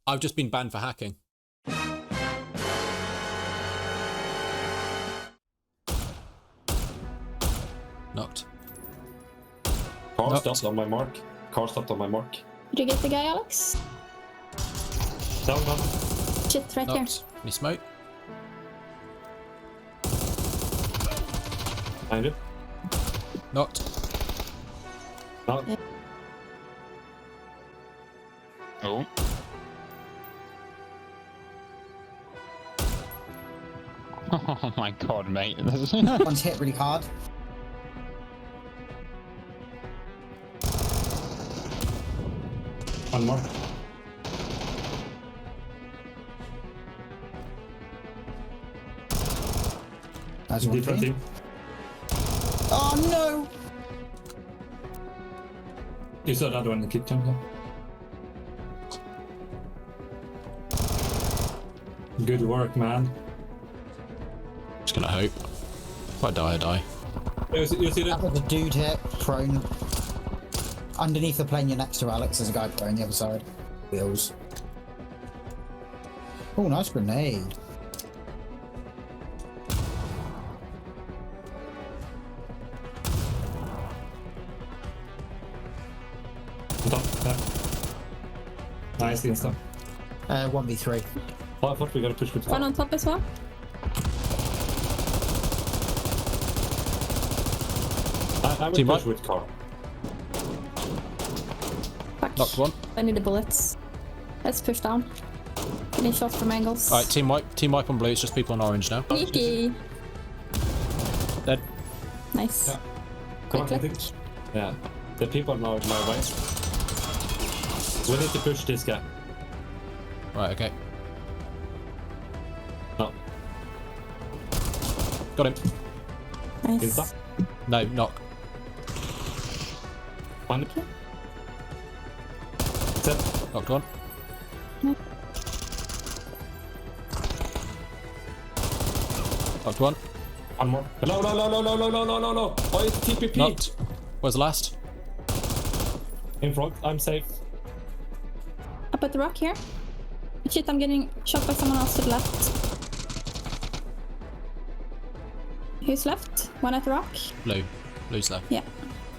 I've just been banned for hacking. Knocked. Car stopped on my mark. Car stopped on my mark. Did you get the guy, Alex? Down. Shit, right here. Any smoke? Behind you. Knocked. Knocked. Oh. Oh my god, mate. One's hit really hard. One more. That's one Different team. team. Oh no! You saw that one in the kitchen. Yeah. Good work, man. Just gonna hope. If I die, I die. You see That that? was a dude hit, prone. Underneath the plane you're next to, Alex, there's a guy prone the other side. Wheels. Oh, nice grenade. On top. Yeah. Nice insta. 1v3. Oh, I thought we gotta push with One car. on top as well. I would Team push up. with car. Fuck. Knocked one. I need the bullets. Let's push down. Getting shots from angles. Alright, team wipe. Team wipe on blue. It's just people on orange now. Sneaky. Dead. Nice. Yeah. Come on, I Quickly. think. Yeah. The people now in my way. We need to push this guy. Right, okay. No. Got him. Nice. Insta. No, knock. One. Set. Knocked one. Knocked one. One more. No. Oh, it's TPP. Knocked. Where's the last? In front. I'm safe. Up at the rock here. Shit, I'm getting shot by someone else to the left. Who's left? One at the rock? Blue. Blue's left. Yeah.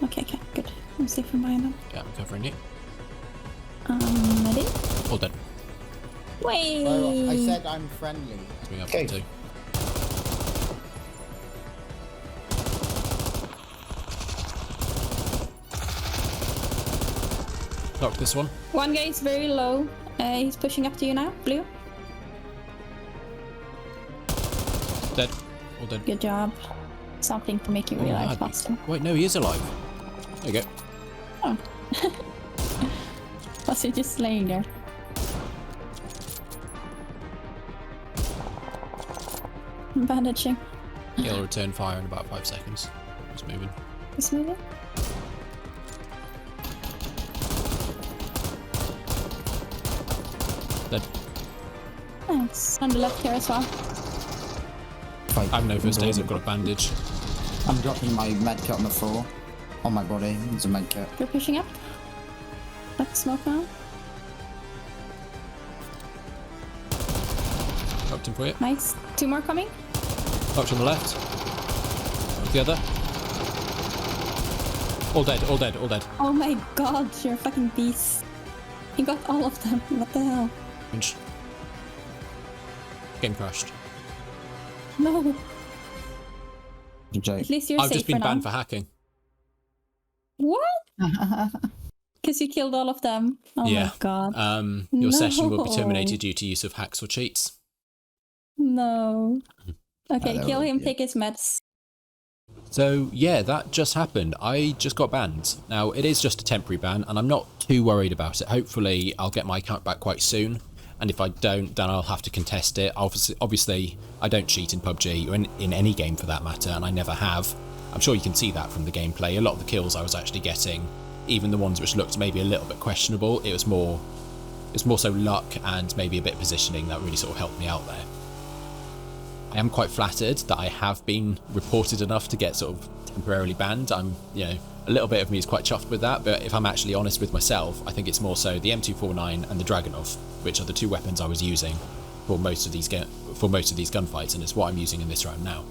Okay, good. I'm safe from behind them. Yeah, I'm covering you. Ready? All dead. Wait. Well, I said I'm friendly. Swing up Okay. on two. Knocked this one. One guy is very low. He's pushing up to you now, blue. Dead. All dead. Good job. Something to make you Oh, realize lad. faster. Wait, no, he is alive. There you go. Oh. Was he just laying there? I'm bandaging. He'll return fire in about 5 seconds. He's moving. He's moving. Dead. Nice. On the left here as well. Fight. I have no first aids, I've got a bandage. I'm dropping my med kit on the floor. On my body. It's a med kit. You're pushing up. Let smoke now. Knocked him for you. Nice. Two more coming. Knocked on the left. Knocked the other. All dead, all dead, all dead. Oh my god, you're a fucking beast. You got all of them. What the hell? Orange. Game crashed. No. Joke. At least you're I've safe just been for banned now. for hacking. What? Because you killed all of them. Oh Yeah. my god. Your session will be No. terminated due to use of hacks or cheats. No. Okay, that kill would him, be- take his meds. So yeah, that just happened. I just got banned. Now it is just a temporary ban and I'm not too worried about it. Hopefully I'll get my account back quite soon. And if I don't, then I'll have to contest it. Obviously I don't cheat in PUBG or in any game for that matter, and I never have. I'm sure you can see that from the gameplay. A lot of the kills I was actually getting, even the ones which looked maybe a little bit questionable, it was more so luck and maybe a bit of positioning that really sort of helped me out there. I am quite flattered that I have been reported enough to get sort of temporarily banned. I'm, A little bit of me is quite chuffed with that, but if I'm actually honest with myself, I think it's more so the M249 and the Dragunov, which are the two weapons I was using for most of these gunfights, and it's what I'm using in this round now.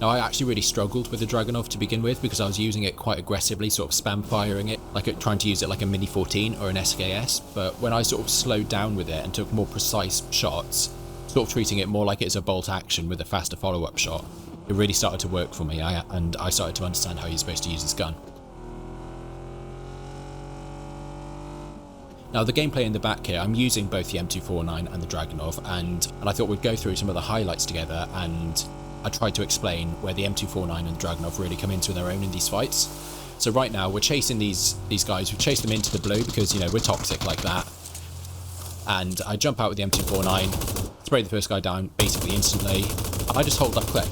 Now, I actually really struggled with the Dragunov to begin with because I was using it quite aggressively, sort of spam firing it, trying to use it like a Mini 14 or an SKS, but when I sort of slowed down with it and took more precise shots, sort of treating it more like it's a bolt action with a faster follow-up shot, it really started to work for me, and I started to understand how you're supposed to use this gun. Now, the gameplay in the back here, I'm using both the M249 and the Dragunov, and I thought we'd go through some of the highlights together, and I tried to explain where the M249 and the Dragunov really come into their own in these fights. So right now, we're chasing these guys. We've chased them into the blue because, you know, we're toxic like that. And I jump out with the M249, spray the first guy down basically instantly, and I just hold that click.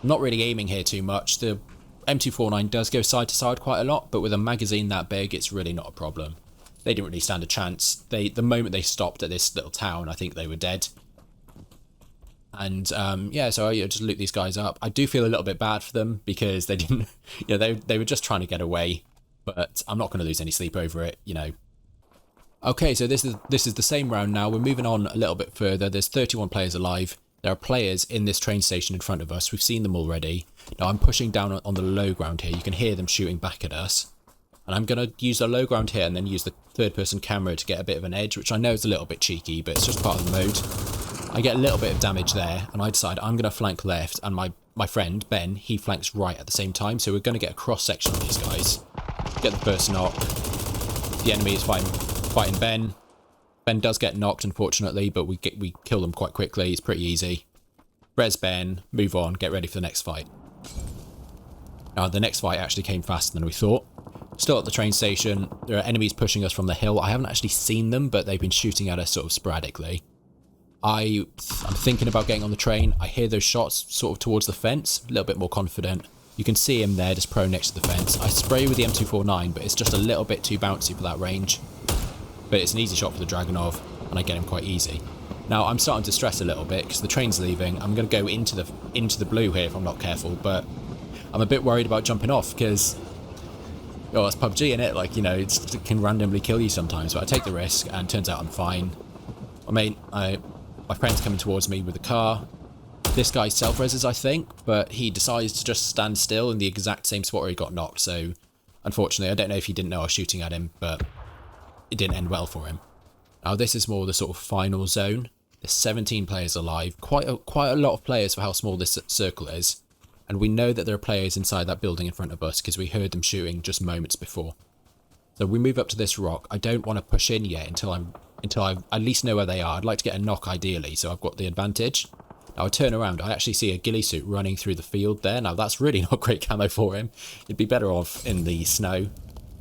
I'm not really aiming here too much. The M249 does go side to side quite a lot, but with a magazine that big, it's really not a problem. They didn't really stand a chance. The moment they stopped at this little town, I think they were dead. And yeah, so I just loot these guys up. I do feel a little bit bad for them because they didn't, you know, they were just trying to get away. But I'm not going to lose any sleep over it, you know. Okay, so this is the same round now. We're moving on a little bit further. There's 31 players alive. There are players in this train station in front of us. We've seen them already. Now I'm pushing down on the low ground here. You can hear them shooting back at us. And I'm going to use the low ground here and then use the third-person camera to get a bit of an edge, which I know is a little bit cheeky, but it's just part of the mode. I get a little bit of damage there, and I decide I'm going to flank left, and my friend, Ben, he flanks right at the same time, so we're going to get a cross-section of these guys. Get the first knock. The enemy is fighting Ben. Ben does get knocked, unfortunately, but we kill them quite quickly. It's pretty easy. Res Ben, move on, get ready for the next fight. Now, the next fight actually came faster than we thought. Still at the train station, there are enemies pushing us from the hill. I haven't actually seen them, but they've been shooting at us sort of sporadically. I'm thinking about getting on the train. I hear those shots sort of towards the fence, a little bit more confident. You can see him there, just prone next to the fence. I spray with the M249, but it's just a little bit too bouncy for that range. But it's an easy shot for the Dragunov, and I get him quite easy. Now, I'm starting to stress a little bit because the train's leaving. I'm going to go into the blue here if I'm not careful, but I'm a bit worried about jumping off because... oh, it's PUBG, innit? Like, you know, it can randomly kill you sometimes, but I take the risk, and turns out I'm fine. My friend's coming towards me with a car. This guy self-reses, I think, but he decides to just stand still in the exact same spot where he got knocked, so unfortunately, I don't know if he didn't know I was shooting at him, but it didn't end well for him. Now, this is more the sort of final zone. There's 17 players alive, quite a lot of players for how small this circle is. And we know that there are players inside that building in front of us because we heard them shooting just moments before. So we move up to this rock. I don't want to push in yet until I at least know where they are. I'd like to get a knock ideally, so I've got the advantage. Now I turn around, I actually see a ghillie suit running through the field there. Now that's really not great camo for him. He'd be better off in the snow.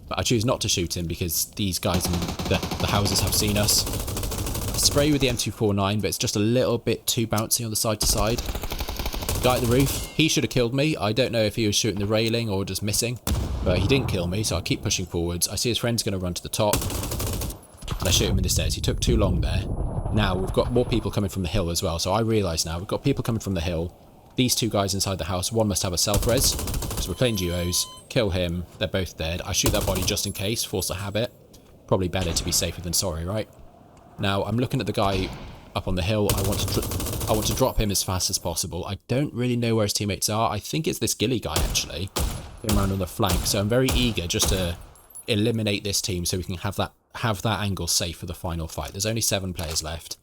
But I choose not to shoot him because these guys in the houses have seen us. I spray with the M249, but it's just a little bit too bouncy on the side to side. Guy at the roof, he should have killed me. I don't know if he was shooting the railing or just missing, but he didn't kill me, so I keep pushing forwards. I see his friend's going to run to the top, and I shoot him in the stairs. He took too long there. Now, we've got more people coming from the hill as well, so I realise now we've got people coming from the hill. These two guys inside the house, one must have a self-res, because we're playing duos. Kill him, they're both dead. I shoot that body just in case, force a habit. Probably better to be safer than sorry, right? Now, I'm looking at the guy up on the hill. I want to drop him as fast as possible. I don't really know where his teammates are. I think it's this ghillie guy actually going around on the flank, so I'm very eager just to eliminate this team so we can have that angle safe for the final fight. There's only 7 players left.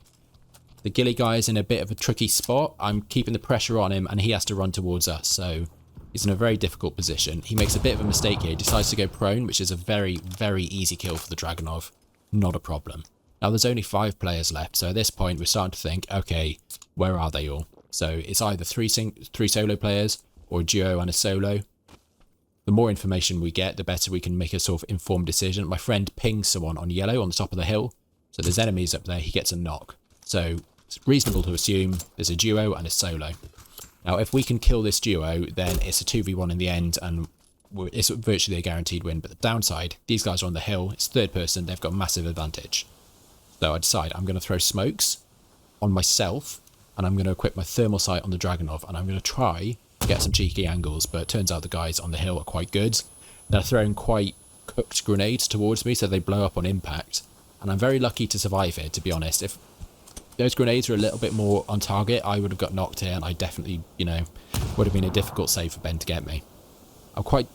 The ghillie guy is in a bit of a tricky spot. I'm keeping the pressure on him and he has to run towards us, so he's in a very difficult position. He makes a bit of a mistake here. He decides to go prone, which is a very, very easy kill for the Dragunov. Not a problem. Now, there's only 5 players left, so at this point, we're starting to think, okay, where are they all? So it's either 3 solo players or a duo and a solo. The more information we get, the better we can make a sort of informed decision. My friend pings someone on yellow on the top of the hill, so there's enemies up there. He gets a knock. So it's reasonable to assume there's a duo and a solo. Now, if we can kill this duo, then it's a 2v1 in the end, and it's virtually a guaranteed win. But the downside, these guys are on the hill. It's third person. They've got massive advantage. So I decide I'm going to throw smokes on myself, and I'm going to equip my thermal sight on the Dragunov, and I'm going to try to get some cheeky angles, but it turns out the guys on the hill are quite good. They're throwing quite cooked grenades towards me, so they blow up on impact. And I'm very lucky to survive here, to be honest. If those grenades were a little bit more on target, I would have got knocked here, and I definitely, you know, would have been a difficult save for Ben to get me. I'm quite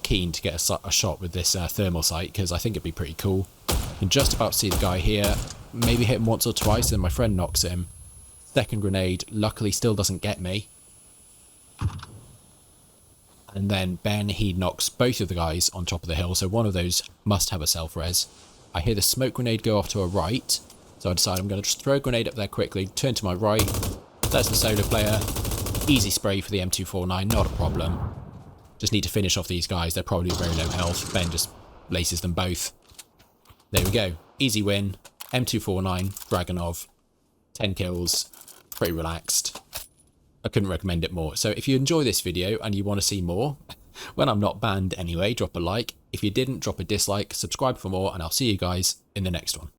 keen to get a shot with this thermal sight, because I think it'd be pretty cool. You can just about see the guy here, maybe hit him once or twice, and my friend knocks him. Second grenade, luckily still doesn't get me. And then Ben, he knocks both of the guys on top of the hill, so one of those must have a self-res. I hear the smoke grenade go off to a right, so I decide I'm going to just throw a grenade up there quickly, turn to my right. There's the solo player. Easy spray for the M249, not a problem. Just need to finish off these guys, they're probably very low health. Ben just laces them both. There we go, easy win. M249, Dragonov, 10 kills, pretty relaxed. I couldn't recommend it more. So if you enjoy this video and you want to see more, when I'm not banned anyway, drop a like. If you didn't, drop a dislike, subscribe for more, and I'll see you guys in the next one.